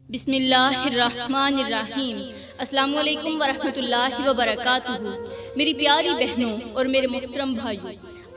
بسم اللہ الرحمن الرحیم۔ السلام علیکم ورحمۃ اللہ وبرکاتہ۔ میری پیاری بہنوں اور میرے محترم بھائیوں،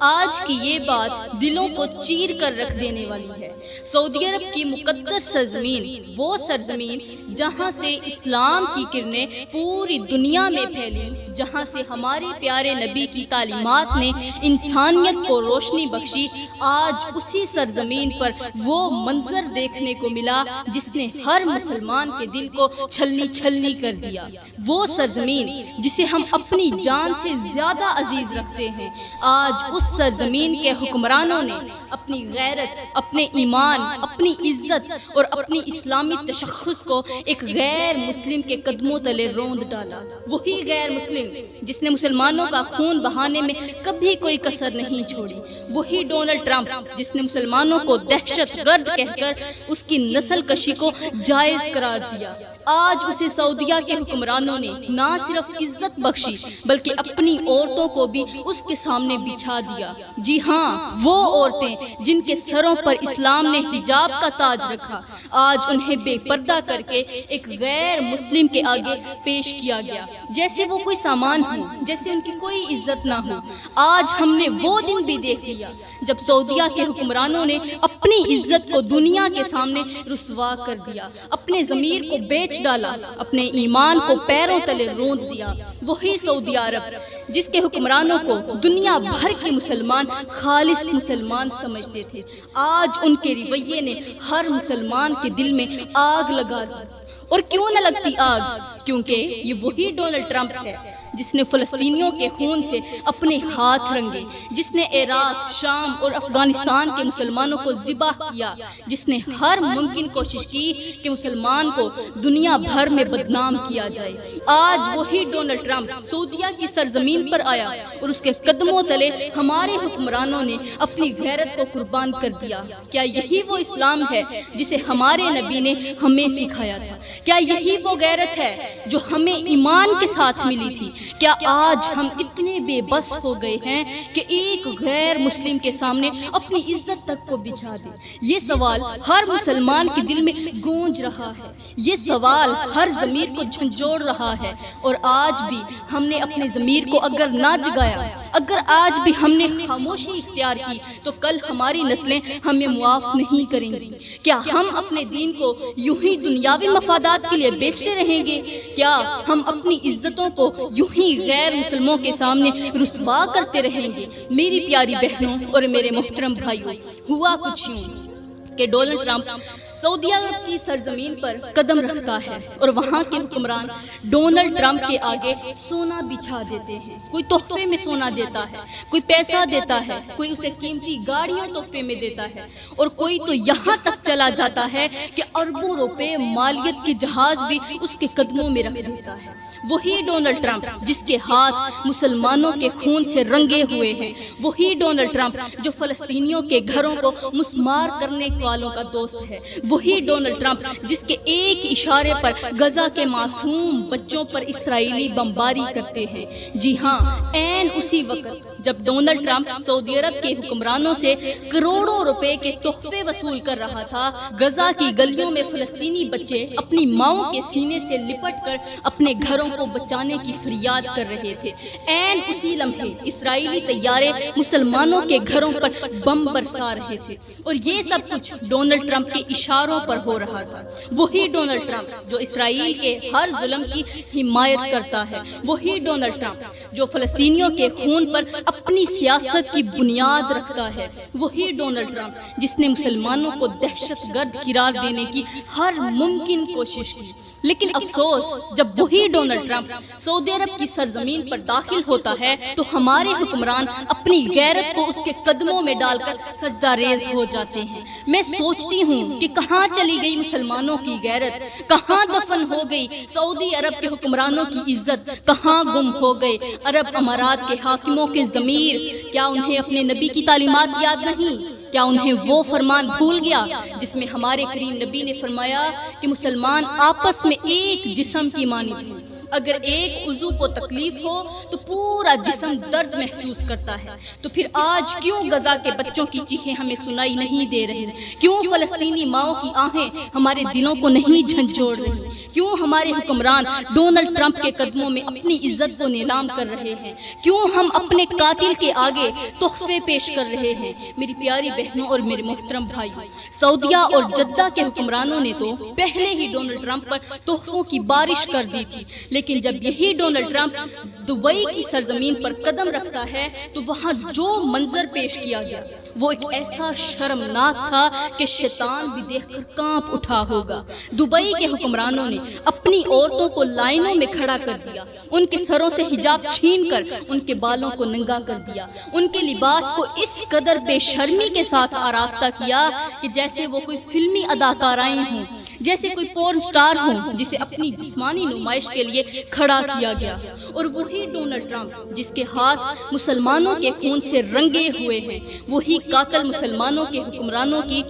آج کی یہ بات دلوں کو چیر کر رکھ دینے والی ہے۔ سعودی عرب کی مقدس سرزمین، وہ سرزمین جہاں سے اسلام کی کرنیں پوری دنیا میں پھیلی، جہاں سے ہمارے پیارے نبی کی تعلیمات نے انسانیت کو روشنی بخشی، آج اسی سرزمین پر وہ منظر دیکھنے کو ملا جس نے ہر مسلمان کے دل کو چھلنی چھلنی کر دیا۔ وہ سرزمین جسے ہم اپنی جان سے زیادہ عزیز رکھتے ہیں، آج اس سرزمین کے حکمرانوں نے اپنی غیرت، اپنے ایمان، اپنی عزت اور اپنی اسلامی تشخص کو ایک غیر مسلم کے قدموں تلے روند ڈالا۔ وہی غیر مسلم جس نے مسلمانوں کا خون بہانے میں کبھی کوئی کسر نہیں چھوڑی، وہی ڈونلڈ ٹرمپ جس نے مسلمانوں کو دہشت گرد کہہ کر اس کی نسل کشی کو جائز قرار دیا، آج اسے سعودیہ کے حکمرانوں نے نہ صرف عزت بخشی بلکہ اپنی عورتوں کو بھی اس کے سامنے بچھا دیا۔ جی ہاں، وہ عورتیں جن کے سروں پر اسلام نے حجاب کا تاج رکھا، آج انہیں بے پردہ کر کے ایک غیر مسلم کے آگے پیش کیا گیا جیسے وہ کوئی سامان ہو، جیسے ان کی کوئی عزت نہ ہو۔ آج ہم نے وہ دن بھی دیکھ لیا جب سعودیہ کے حکمرانوں نے اپنی عزت کو دنیا کے سامنے رسوا کر دیا، اپنے ضمیر کو بیچ ڈالا، اپنے ایمان کو پیروں تلے روند دیا۔ وہی سعودی عرب جس کے حکمرانوں کو دنیا بھر کے مسلمان خالص مسلمان سمجھتے تھے، آج ان کے رویے نے ہر مسلمان کے دل میں آگ لگا دی۔ اور کیوں نہ لگتی آگ؟ کیونکہ یہ وہی ڈونلڈ ٹرمپ ہے جس نے فلسطینیوں کے خون سے اپنے ہاتھ رنگے، جس نے عراق، شام اور افغانستان کے مسلمانوں کو ذبح کیا، جس نے ہر ممکن کوشش کی کہ مسلمان کو دنیا بھر میں بدنام کیا جائے۔ آج وہی ڈونلڈ ٹرمپ سعودیہ کی سرزمین پر آیا اور اس کے قدموں تلے ہمارے حکمرانوں نے اپنی غیرت کو قربان کر دیا۔ کیا یہی وہ اسلام ہے جسے ہمارے نبی نے ہمیں سکھایا تھا؟ کیا یہی وہ غیرت ہے جو ہمیں ایمان کے ساتھ ملی تھی؟ کیا آج ہم اتنے بے بس ہو گئے ہیں کہ ایک غیر مسلم کے سامنے اپنی عزت تک کو بچھا دیں؟ یہ سوال ہر مسلمان کے دل میں گونج رہا ہے، یہ سوال ہر ضمیر کو جھنجھوڑ رہا ہے، اور آج بھی ہم نے اپنے ضمیر کو اگر نہ جگایا، اگر آج بھی ہم نے خاموشی اختیار کی تو کل ہماری نسلیں ہمیں معاف نہیں کریں گی۔ کیا ہم اپنے دین کو یوں ہی دنیاوی مفادات کے لیے بیچتے رہیں گے؟ کیا ہم اپنی عزتوں کو یوں ہی غیر مسلموں کے سامنے رسوا کرتے رہیں گے؟ میری پیاری بہنوں اور میرے محترم بھائیوں، ہوا کچھ یوں کہ ڈونلڈ ٹرمپ سعودی عرب کی سرزمین پر قدم رکھتا ہے اور وہاں کے حکمران ڈونلڈ ٹرمپ کے آگے سونا بچھا دیتے ہیں۔ کوئی تحفے میں سونا دیتا ہے، کوئی پیسہ دیتا ہے، کوئی اسے قیمتی گاڑیاں تحفے میں دیتا ہے، اور کوئی تو یہاں تک چلا جاتا ہے کہ اربوں روپے مالیت کے جہاز بھی اس کے قدموں میں رکھ دیتا ہے۔ وہی ڈونلڈ ٹرمپ جس کے ہاتھ مسلمانوں کے خون سے رنگے ہوئے ہیں، وہی ڈونلڈ ٹرمپ جو فلسطینیوں کے گھروں کو مسمار کرنے والوں کا دوست ہے، وہی ڈونلڈ ٹرمپ جس کے ایک اشارے پر غزہ کے معصوم بچوں پر اسرائیلی بمباری کرتے ہیں۔ جی ہاں، عین اسی وقت جب ڈونلڈ ٹرمپ سعودی عرب کے حکمرانوں سے کروڑوں روپے کے تحفے وصول کر رہا تھا، غزہ کی گلیوں میں فلسطینی بچے اپنی ماؤں کے سینے سے لپٹ کر اپنے گھروں کو بچانے کی فریاد کر رہے تھے، عین اسی لمحے اسرائیلی طیارے مسلمانوں کے گھروں پر بم برسا رہے تھے، اور یہ سب کچھ ڈونلڈ ٹرمپ کے اشاروں پر ہو رہا تھا۔ وہی ڈونلڈ ٹرمپ جو اسرائیل کے ہر ظلم کی حمایت کرتا ہے، وہی ڈونلڈ ٹرمپ جو فلسطینیوں کے خون پر اپنی سیاست کی بنیاد رکھتا ہے، وہی ڈونلڈ ٹرمپ جس نے مسلمانوں کو دہشت گرد قرار دینے کی ہر ممکن کوشش کی۔ لیکن افسوس، جب وہی ڈونلڈ ٹرمپ سعودی عرب کی سرزمین پر داخل ہوتا ہے تو ہمارے حکمران اپنی غیرت کو اس کے قدموں میں ڈال کر سجدہ ریز ہو جاتے ہیں۔ میں سوچتی ہوں کہ کہاں چلی گئی مسلمانوں کی غیرت، کہاں دفن ہو گئی سعودی عرب کے حکمرانوں کی عزت، کہاں گم ہو گئے عرب امارات کے حاکموں کے ضمیر؟ کیا انہیں اپنے نبی کی تعلیمات یاد نہیں؟ کیا انہیں وہ فرمان بھول گیا جس میں ہمارے کریم نبی نے فرمایا کہ مسلمان آپس میں ایک جسم کی مانند ہیں؟ اگر ایک عضو کو تکلیف ہو تو پورا جسم درد محسوس کرتا ہے، تو پھر آج کیوں غزہ کے بچوں کی چیخیں ہمیں سنائی نہیں دے رہی؟ کیوں فلسطینی ماؤں کی آہیں ہمارے دلوں کو نہیں جھنجھوڑ رہی؟ کیوں ہمارے حکمران ڈونلڈ ٹرمپ کے قدموں میں اپنی عزت کو نیلام کر رہے ہیں؟ کیوں ہم اپنے قاتل کے آگے تحفے پیش کر رہے ہیں؟ میری پیاری بہنوں اور میرے محترم بھائیوں، سعودیہ اور جدہ کے حکمرانوں نے تو پہلے ہی ڈونلڈ ٹرمپ پر تحفوں کی بارش کر دی تھی، لیکن جب یہی ڈونلڈ ٹرمپ دبئی کی سرزمین پر قدم رکھتا ہے تو وہاں جو منظر پیش کیا گیا وہ ایک ایسا شرمناک تھا کہ شیطان بھی دیکھ کر کانپ اٹھا ہوگا۔ دبئی کے حکمرانوں نے اپنی عورتوں کو لائنوں میں کھڑا کر دیا، ان کے سروں سے حجاب چھین کر ان کے بالوں کو ننگا کر دیا، ان کے لباس کو اس قدر بے شرمی کے ساتھ آراستہ کیا کہ جیسے وہ کوئی فلمی اداکارائیں ہوں، جیسے کوئی پورن سٹار ہوں جسے اپنی جسمانی نمائش کے لیے کھڑا کیا گیا۔ اور وہی ڈونلڈ ٹرمپ جس کے ہاتھ مسلمانوں کے خون سے رنگے ہوئے ہیں، وہی قاتل مسلمانوں کے حکمرانوں کی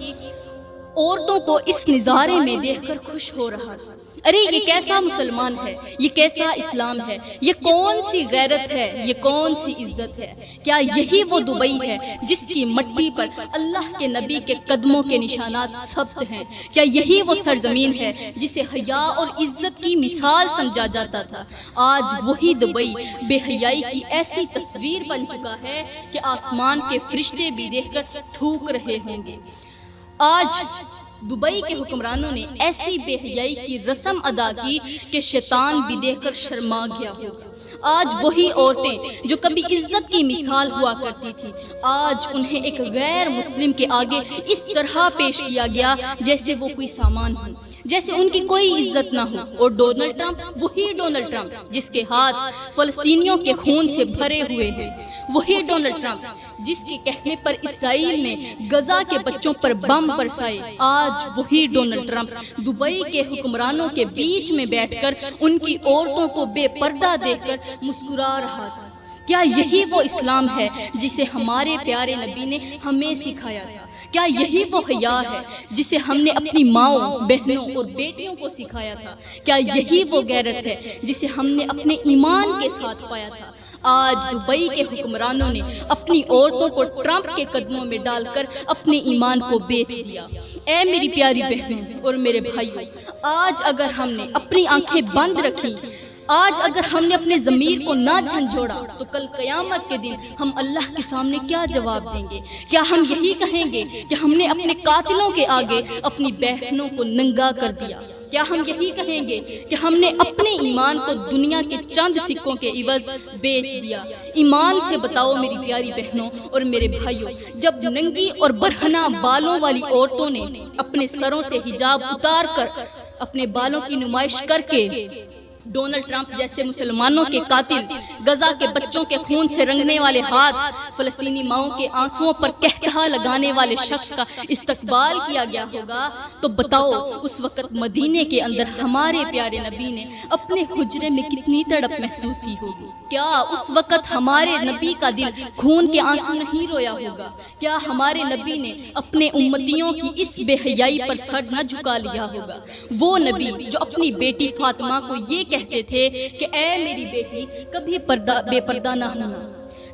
عورتوں کو اس نظارے میں دیکھ کر خوش ہو رہا تھا۔ ارے یہ کیسا مسلمان ہے، یہ کیسا اسلام ہے، یہ کون سی غیرت ہے، یہ کون سی عزت ہے؟ کیا یہی وہ دبئی ہے جس کی مٹی پر اللہ کے نبی کے قدموں کے نشانات ثبت ہیں؟ کیا یہی وہ سرزمین ہے جسے حیا اور عزت کی مثال سمجھا جاتا تھا؟ آج وہی دبئی بے حیائی کی ایسی تصویر بن چکا ہے کہ آسمان کے فرشتے بھی دیکھ کر تھوک رہے ہوں گے۔ آج دبئی کے حکمرانوں نے ایسی بے حیائی کی رسم ادا کی کہ شیطان بھی دیکھ کر شرما گیا ہوگا۔ آج وہی عورتیں جو کبھی عزت کی مثال ہوا کرتی تھی، آج انہیں ایک غیر مسلم کے آگے اس طرح پیش کیا گیا جیسے وہ کوئی سامان ہو، جیسے ان کی کوئی عزت نہ ہو۔ اور ڈونلڈ ٹرمپ، وہی ڈونلڈ ٹرمپ جس کے ہاتھ فلسطینیوں کے خون سے بھرے ہوئے ہیں، وہی ڈونلڈ ٹرمپ جس کے کہنے پر اسرائیل نے غزہ کے بچوں پر بم برسائے، آج وہی ڈونلڈ ٹرمپ دبئی کے حکمرانوں کے بیچ میں بیٹھ کر ان کی عورتوں کو بے پردہ دیکھ کر مسکرا رہا تھا۔ کیا یہی وہ اسلام ہے جسے ہمارے پیارے نبی نے ہمیں سکھایا تھا؟ کیا یہی وہ حیا ہے جسے ہم نے اپنی ماؤں، بہنوں اور بیٹیوں کو سکھایا تھا؟ کیا یہی وہ غیرت ہے جسے ہم نے اپنے ایمان کے ساتھ پایا تھا؟ آج دبئی کے حکمرانوں نے اپنی عورتوں کو ٹرمپ کے قدموں میں ڈال کر اپنے ایمان کو بیچ دیا۔ اے میری پیاری بہنوں اور میرے بھائیوں، آج اگر ہم نے اپنی آنکھیں بند رکھی، آج اگر ہم نے اپنے ضمیر کو نہ جھنجھوڑا تو کل قیامت کے دن ہم اللہ کے سامنے کیا جواب دیں گے؟ کیا ہم یہی کہیں گے کہ ہم نے اپنے قاتلوں کے آگے اپنی بہنوں کو ننگا کر دیا؟ کیا ہم یہی کہیں گے کہ ہم نے اپنے ایمان کو دنیا کے چند سکوں کے عوض بیچ دیا؟ ایمان سے بتاؤ میری پیاری بہنوں اور میرے بھائیوں، جب ننگی اور برہنہ بالوں والی عورتوں نے اپنے سروں سے حجاب اتار کر اپنے بالوں کی نمائش کر کے ڈونلڈ ٹرمپ جیسے مسلمانوں کے قاتل، غزہ کے بچوں کے خون سے رنگنے والے ہاتھ، فلسطینی ماؤں کے آنسوؤں پر قہقہا لگانے والے شخص کا استقبال کیا گیا ہوگا، تو بتاؤ اس وقت مدینے کے اندر ہمارے پیارے نبی نے اپنے حجرے میں کتنی تڑپ محسوس کی ہوگی؟ کیا اس وقت ہمارے نبی کا دل خون کے آنسو نہیں رویا ہوگا؟ کیا ہمارے نبی نے اپنے امتیوں کی اس بے حیائی پر سر نہ جھکا لیا ہوگا؟ وہ نبی جو اپنی بیٹی فاطمہ کو یہ کہتے تھے کہ اے میری بیٹی، کبھی بے پردہ نہ ہونا،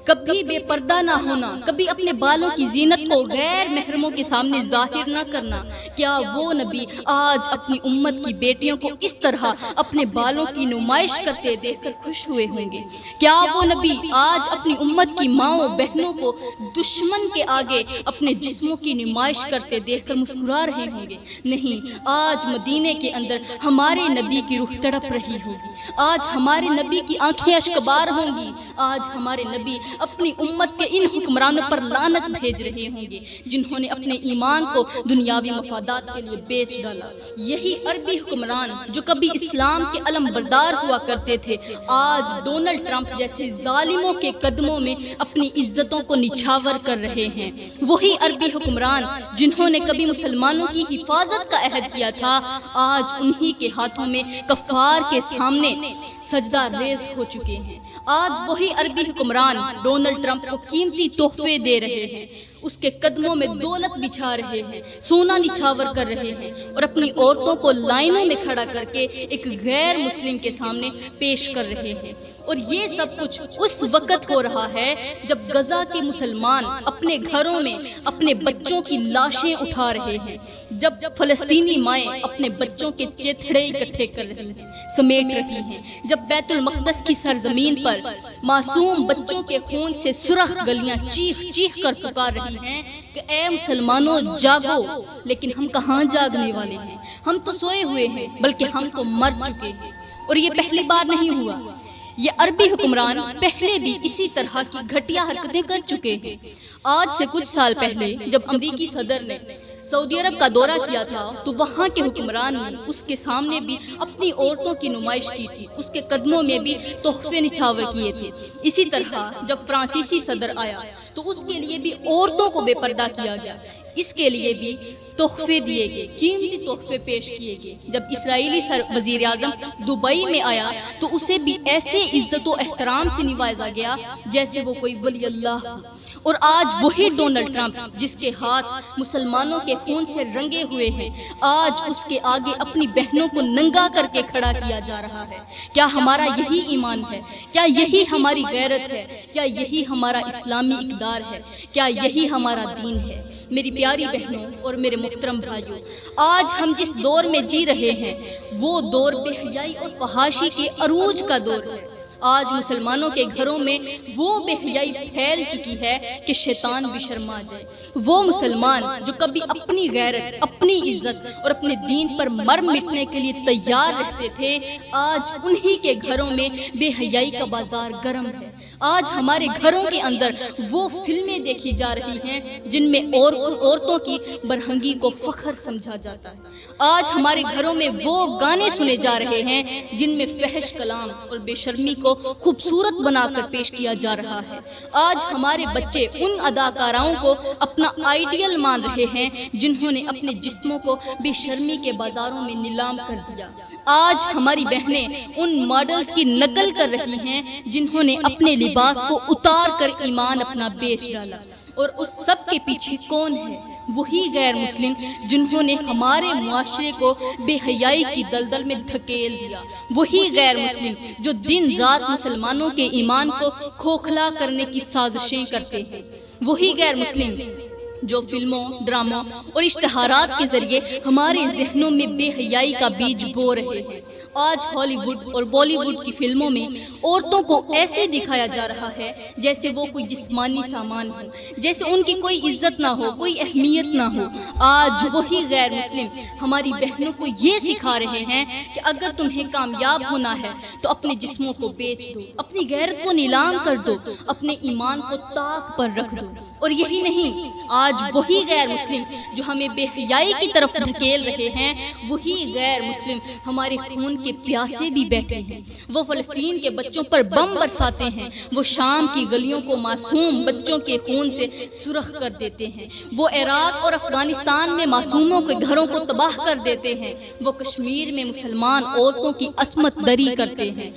کبھی بے پردہ نہ ہونا، کبھی اپنے بالوں کی زینت کو غیر محرموں کے سامنے ظاہر نہ کرنا۔ کیا وہ نبی آج اپنی امت کی بیٹیوں کو اس طرح اپنے بالوں کی نمائش کرتے دیکھ کر خوش ہوئے ہوں گے؟ کیا وہ نبی آج اپنی امت کی ماؤں بہنوں کو دشمن کے آگے اپنے جسموں کی نمائش کرتے دیکھ کر مسکرا رہے ہوں گے؟ نہیں، آج مدینے کے اندر ہمارے نبی کی روح تڑپ رہی ہوگی، آج ہمارے نبی کی آنکھیں اشکبار ہوں گی، آج ہمارے نبی اپنی امت کے ان حکمرانوں پر لعنت بھیج رہے ہوں گے جنہوں نے اپنے ایمان کو دنیاوی مفادات کے لیے بیچ ڈالا۔ یہی عربی حکمران جو کبھی اسلام کے علم بردار ہوا کرتے تھے، آج ڈونلڈ ٹرمپ جیسے ظالموں کے قدموں میں اپنی عزتوں کو نچھاور کر رہے ہیں۔ وہی عربی حکمران جنہوں نے کبھی مسلمانوں کی حفاظت کا عہد کیا تھا، آج انہی کے ہاتھوں میں کفار کے سامنے سجدہ ریز ہو چکے ہیں۔ آج وہی عربی حکمران ڈونلڈ ٹرمپ کو قیمتی تحفے دے رہے ہیں۔ اس کے قدموں میں دولت بچھا رہے ہیں، سونا نچھاور کر رہے ہیں اور اپنی عورتوں کو لائنوں میں کھڑا کر کے ایک غیر مسلم کے سامنے پیش کر رہے ہیں۔ اور یہ سب کچھ اس وقت ہو رہا ہے جب غزہ کے مسلمان اپنے گھروں میں اپنے بچوں کی لاشیں اٹھا رہے ہیں، جب فلسطینی مائیں اپنے بچوں کے چیتھڑے اکٹھے کر رہی ہیں، سمیٹ رہی ہیں، جب بیت المقدس کی سرزمین پر معصوم بچوں کے خون سے سرخ گلیاں چیخ چیخ کر پکار رہی ہیں کہ اے مسلمانوں جاگو، لیکن ہم کہاں جاگنے والے ہیں؟ ہم تو سوئے ہوئے ہیں، بلکہ ہم تو مر چکے ہیں۔ اور یہ پہلی بار نہیں ہوا، یہ عربی حکمران پہلے بھی اسی طرح کی گھٹیا حرکتیں کر چکے ہیں۔ آج سے کچھ سال پہلے جب امریکی صدر نے سعودی عرب کا دورہ کیا تھا تو وہاں کے حکمران نے اس کے سامنے بھی اپنی عورتوں کی نمائش کی تھی، اس کے قدموں میں بھی تحفے نچھاور کیے تھے۔ اسی طرح جب فرانسیسی صدر آیا تو اس کے لیے بھی عورتوں کو بے پردہ کیا گیا، اس کے لیے بھی تحفے دیے گئے، قیمتی تحفے پیش کیے گئے۔ جب اسرائیلی وزیر اعظم دبئی میں آیا تو اسے بھی ایسے عزت و احترام سے نوازا گیا جیسے وہ کوئی ولی اللہ ہو۔ اور آج وہی ڈونلڈ ٹرمپ جس کے ہاتھ مسلمانوں کے خون سے رنگے ہوئے ہیں، آج اس کے آگے اپنی بہنوں کو ننگا کر کے کھڑا کیا جا رہا ہے۔ کیا ہمارا یہی ایمان ہے؟ کیا یہی ہماری غیرت ہے؟ کیا یہی ہمارا اسلامی اقدار ہے؟ کیا یہی ہمارا دین ہے؟ میری پیاری بہنوں اور میرے محترم بھائیوں، آج ہم جس دور میں جی رہے ہیں وہ دور بے حیائی اور فحاشی کے عروج کا دور ہے۔ آج مسلمانوں کے گھروں میں وہ بے حیائی پھیل چکی ہے کہ شیطان بھی شرما جائے۔ وہ مسلمان جو کبھی اپنی غیرت، اپنی عزت اور اپنے دین پر مر مٹنے کے لیے تیار رہتے تھے، آج انہی کے گھروں میں بے حیائی کا بازار گرم ہے۔ آج ہمارے گھروں کے اندر وہ فلمیں دیکھی جا رہی ہیں جن میں عورتوں کی برہنگی کو فخر سمجھا جاتا ہے۔ آج ہمارے گھروں میں وہ گانے سنے جا رہے ہیں جن میں فحش کلام اور بے شرمی کو خوبصورت بنا کر پیش کیا جا رہا ہے۔ آج ہمارے بچے ان اداکاراؤں کو اپنا آئیڈیل مان رہے ہیں جنہوں نے اپنے جسموں کو بے شرمی کے بازاروں میں نیلام کر دیا۔ آج ہماری بہنیں ان ماڈلز کی نقل کر رہی ہیں جنہوں نے اپنے لباس کو اتار کر ایمان اپنا بیچ ڈالا۔ اور اس سب کے پیچھے کون ہے؟ وہی غیر مسلم جنہوں نے ہمارے معاشرے کو بے حیائی کی دلدل میں دھکیل دیا۔ وہی غیر مسلم جو دن رات مسلمانوں کے ایمان کو کھوکھلا کرنے کی سازشیں کرتے ہیں۔ وہی غیر مسلم جو فلموں، ڈراموں اور اشتہارات کے ذریعے ہمارے ذہنوں میں بے حیائی کا بیج بو رہے ہیں۔ آج ہالی ووڈ اور بالی ووڈ کی فلموں میں عورتوں کو ایسے دکھایا جا رہا ہے جیسے وہ کوئی جسمانی سامان ہو، جیسے ان کی کوئی عزت نہ ہو، کوئی اہمیت نہ ہو۔ آج وہی غیر مسلم ہماری بہنوں کو یہ سکھا رہے ہیں کہ اگر تمہیں کامیاب ہونا ہے تو اپنے جسموں کو بیچ دو، اپنی غیرت کو نیلام کر دو، اپنے ایمان کو طاق پر رکھ دو۔ اور یہی نہیں، آج وہی غیر مسلم جو ہمیں بے حیائی کی طرف دھکیل رہے ہیں، وہی غیر مسلم ہمارے خون کے پیاسے بھی بیٹھے ہیں۔ وہ فلسطین کے بچوں پر بم برساتے ہیں، وہ شام کی گلیوں کو معصوم بچوں کے خون سے سرخ کر دیتے ہیں، وہ عراق اور افغانستان میں معصوموں کے گھروں کو تباہ کر دیتے ہیں، وہ کشمیر میں مسلمان عورتوں کی عصمت دری کرتے ہیں،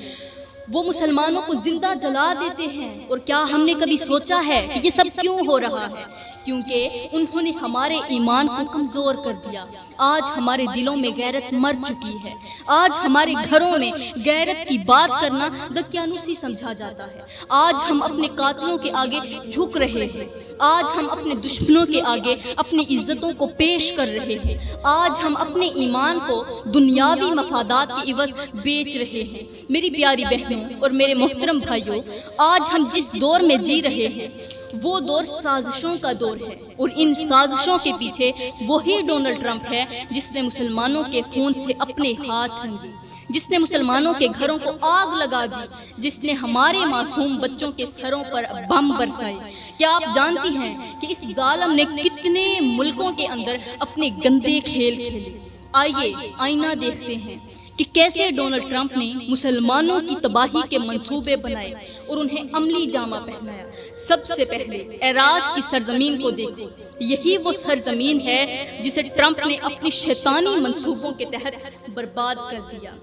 وہ مسلمانوں کو زندہ جلا دیتے ہیں۔ اور کیا ہم نے کبھی سوچا ہے کہ یہ سب کیوں ہو رہا ہے؟ کیونکہ انہوں نے ہمارے ایمان کو کمزور کر دیا۔ آج ہمارے دلوں میں غیرت مر چکی ہے۔ آج ہمارے گھروں میں غیرت کی بات کرنا دقیانوسی سمجھا جاتا ہے۔ آج ہم اپنے قاتلوں کے آگے جھک رہے ہیں۔ آج ہم اپنے دشمنوں کے آگے اپنی عزتوں کو پیش کر رہے ہیں۔ آج ہم اپنے ایمان کو دنیاوی مفادات کے عوض بیچ رہے ہیں۔ میری پیاری بہنوں اور میرے محترم بھائیوں، آج ہم جس دور میں جی رہے ہیں وہ دور سازشوں کا دور ہے، اور ان سازشوں کے پیچھے وہی ڈونلڈ ٹرمپ ہے جس نے مسلمانوں کے خون سے اپنے ہاتھ رنگے، جس نے مسلمانوں کے گھروں کو آگ لگا دی، جس نے ہمارے معصوم بچوں کے سروں پر بم برسائے۔ کیا آپ جانتی ہیں کہ اس ظالم نے کتنے ملکوں کے اندر اپنے گندے کھیل کھیلے؟ آئیے آئینہ دیکھتے ہیں کہ کیسے ڈونلڈ ٹرمپ نے مسلمانوں کی تباہی کے منصوبے بنائے اور انہیں عملی جامہ پہنایا۔ سب سے پہلے عراق کی سرزمین کو دیکھو، یہی وہ سرزمین ہے جسے ٹرمپ نے اپنی شیطانی منصوبوں کے تحت برباد کر دیا۔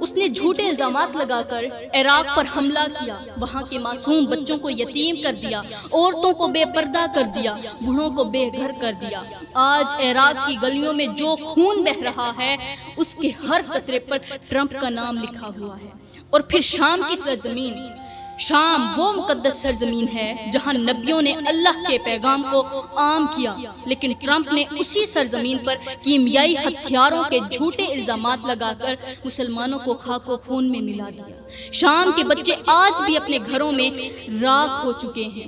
اس نے جھوٹے الزامات لگا کر عراق پر حملہ کیا، وہاں کے معصوم بچوں کو یتیم کر دیا، عورتوں کو بے پردہ کر دیا، بوڑھوں کو بے گھر کر دیا۔ آج عراق کی گلیوں میں جو خون بہہ رہا ہے اس کے ہر قطرے پر ٹرمپ کا نام لکھا ہوا ہے۔ اور پھر شام کی سرزمین، شام وہ مقدس سرزمین ہے جہاں نبیوں نے اللہ کے پیغام کو عام کیا، لیکن ٹرمپ نے اسی سرزمین پر کیمیائی ہتھیاروں کے جھوٹے الزامات لگا کر مسلمانوں کو خاک و خون میں ملا دیا۔ شام کے بچے آج بھی اپنے گھروں میں راکھ ہو چکے ہیں،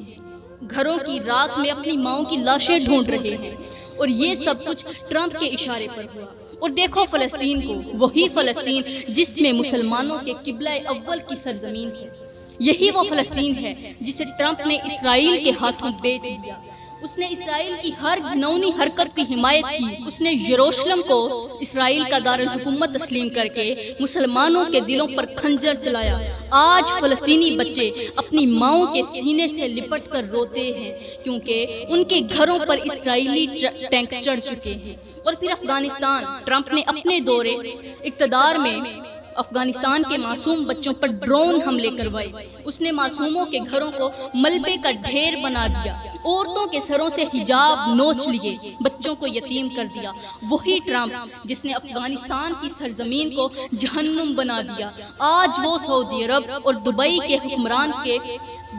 گھروں کی راکھ میں اپنی ماؤں کی لاشیں ڈھونڈ رہے ہیں، اور یہ سب کچھ ٹرمپ کے اشارے پر ہوا۔ اور دیکھو فلسطین کو، وہی فلسطین جس میں مسلمانوں کے قبلہ اول کی سرزمین ہے، یہی وہ فلسطین ہے جسے ٹرمپ نے اسرائیل کے ہاتھوں بیچ دیا۔ اس نے اسرائیل کی ہر گھناؤنی حرکت کی حمایت کی۔ اس نے یروشلم کو اسرائیل کا دارالحکومت تسلیم کر کے مسلمانوں کے دلوں پر خنجر چلایا۔ آج فلسطینی بچے اپنی ماؤں کے سینے سے لپٹ کر روتے ہیں کیونکہ ان کے گھروں پر اسرائیلی ٹینک چڑھ چکے ہیں۔ اور پھر افغانستان، ٹرمپ نے اپنے دورے اقتدار میں افغانستان کے معصوم بچوں پر ڈرون حملے کروائے۔ اس نے معصوموں کے گھروں کو ملبے کا ڈھیر بنا دیا، عورتوں کے سروں سے حجاب نوچ لیے، بچوں کو یتیم کر دیا۔ وہی ٹرمپ جس نے افغانستان کی سرزمین کو جہنم بنا دیا، آج وہ سعودی عرب اور دبئی کے حکمران کے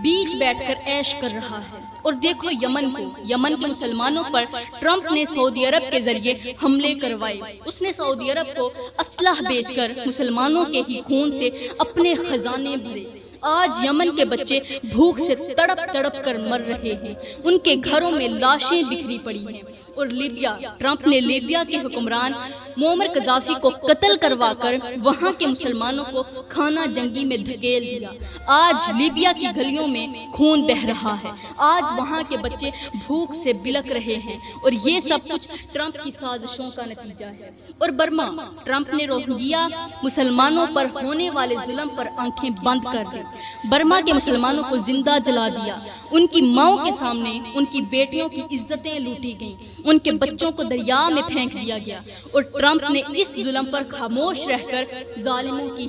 بیچ بیٹھ کر عیش کر رہا ہے۔ اور دیکھو یمن کو، یمن کے مسلمانوں پر ٹرمپ نے سعودی عرب کے ذریعے حملے کروائے۔ اس نے سعودی عرب کو اسلحہ بیچ کر مسلمانوں کے ہی خون سے اپنے خزانے بھرے۔ آج یمن کے بچے بھوک سے تڑپ تڑپ کر مر رہے ہیں، ان کے گھروں میں لاشیں بکھری پڑی ہیں۔ اور لیبیا، ٹرمپ نے لیبیا کے حکمران معمر قذافی کو قتل کروا کر وہاں کے مسلمانوں کو خانہ جنگی میں دھکیل دیا۔ آج لیبیا کی گلیوں میں خون بہہ رہا ہے، آج وہاں کے بچے بھوک سے بلک رہے ہیں، اور یہ سب کچھ ٹرمپ کی سازشوں کا نتیجہ ہے۔ اور برما، ٹرمپ نے روہنگیا مسلمانوں پر ہونے والے ظلم پر آنکھیں بند کر دی۔ برما کے مسلمانوں کو زندہ جلا دیا، ان کی ماؤں کے سامنے ان کی بیٹیوں کی عزتیں لوٹی گئیں، ان کے بچوں کو دریا میں پھینک دیا گیا۔ اور ٹرمپ نے اس ظلم پر خاموش رہ کر ظالموں کی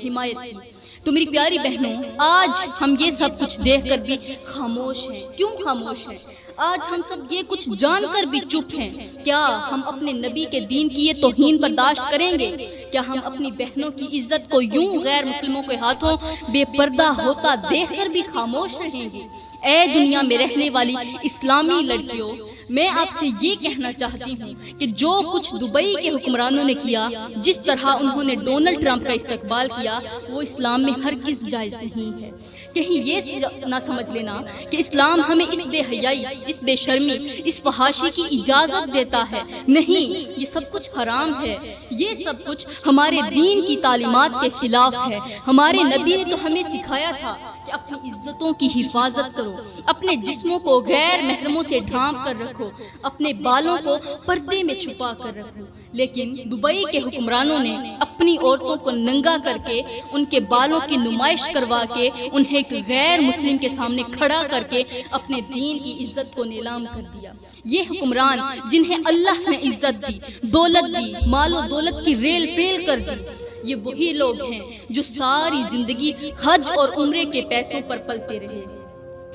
حمایت کی۔ تو میری پیاری بہنوں، آج ہم یہ سب کچھ دیکھ کر بھی خاموش ہیں۔ کیوں خاموش ہیں؟ آج ہم سب یہ کچھ جان کر بھی چپ ہیں۔ کیا ہم اپنے نبی کے دین کی یہ توہین برداشت کریں گے؟ کیا ہم اپنی بہنوں کی عزت کو یوں غیر مسلموں کے ہاتھوں بے پردہ ہوتا دیکھ کر بھی خاموش رہیں گے؟ اے دنیا میں رہنے والی اسلامی لڑکیوں، میں آپ سے یہ کہنا چاہتی ہوں کہ جو کچھ دبئی کے حکمرانوں نے کیا، جس طرح انہوں نے ڈونلڈ ٹرمپ کا استقبال کیا، وہ اسلام میں ہرگز جائز نہیں ہے۔ کہیں یہ نہ سمجھ لینا کہ اسلام ہمیں اس بے حیائی، اس بے شرمی، اس فحاشی کی اجازت دیتا ہے۔ نہیں، یہ سب کچھ حرام ہے، یہ سب کچھ ہمارے دین کی تعلیمات کے خلاف ہے۔ ہمارے نبی نے تو ہمیں سکھایا تھا کہ اپنی عزتوں کی حفاظت کرو، اپنے جسموں کو غیر محرموں سے ڈھانپ کر رکھو، اپنے بالوں کو پردے میں چھپا کر رکھو۔ لیکن دبئی کے حکمرانوں نے اپنی عورتوں کو ننگا کر کے، ان کے بالوں کی نمائش کروا کے، انہیں ایک غیر مسلم کے سامنے کھڑا کر کے اپنے دین کی عزت کو نیلام کر دیا۔ یہ حکمران جنہیں اللہ نے عزت دی، دولت دی، مال و دولت کی ریل پیل کر دی، یہ وہی لوگ ہیں جو ساری زندگی حج اور عمرے کے پیسوں پر پلتے رہے۔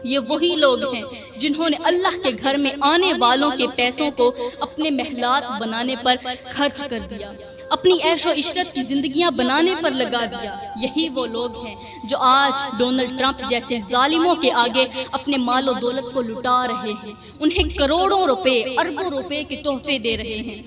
یہ وہی لوگ ہیں جنہوں نے اللہ کے گھر میں آنے والوں کے پیسوں کو اپنے محلات بنانے پر خرچ کر دیا، اپنی عیش و عشرت کی زندگیاں بنانے پر لگا دیا۔ یہی وہ لوگ ہیں جو آج ڈونلڈ ٹرمپ جیسے ظالموں کے آگے اپنے مال و دولت کو لٹا رہے ہیں، انہیں کروڑوں روپے، اربوں روپے کے تحفے دے رہے ہیں۔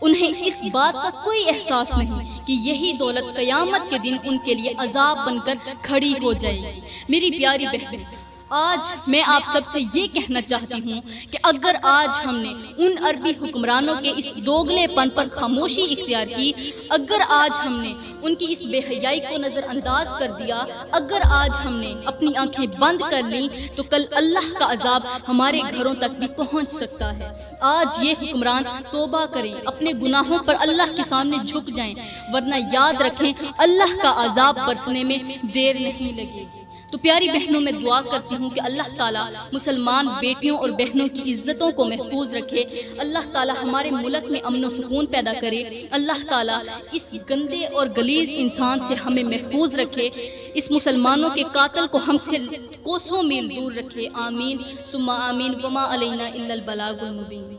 انہیں اس بات کا کوئی احساس نہیں کہ یہی دولت قیامت کے دن ان کے لیے عذاب بن کر کھڑی ہو جائے گی۔ میری پیاری بہنیں، آج میں آپ سب سے یہ کہنا چاہتی ہوں کہ اگر آج ہم نے ان عربی حکمرانوں کے اس دوگلے پن پر خاموشی اختیار کی، اگر آج ہم نے ان کی اس بے حیائی کو نظر انداز کر دیا، اگر آج ہم نے اپنی آنکھیں بند کر لیں، تو کل اللہ کا عذاب ہمارے گھروں تک بھی پہنچ سکتا ہے۔ آج یہ حکمران توبہ کریں، اپنے گناہوں پر اللہ کے سامنے جھک جائیں، ورنہ یاد رکھیں اللہ کا عذاب برسنے میں دیر نہیں لگے گی۔ تو پیاری بہنوں میں دعا کرتی ہوں کہ اللہ تعالیٰ مسلمان بیٹیوں اور بہنوں کی عزتوں کو محفوظ رکھے، اللہ تعالیٰ ہمارے ملک میں امن و سکون پیدا کرے، اللہ تعالیٰ اس گندے اور غلیظ انسان سے ہمیں محفوظ رکھے، اس مسلمانوں کے قاتل کو ہم سے کوسوں میل دور رکھے، آمین ثم آمین، وما علینا الا البلاغ المبین۔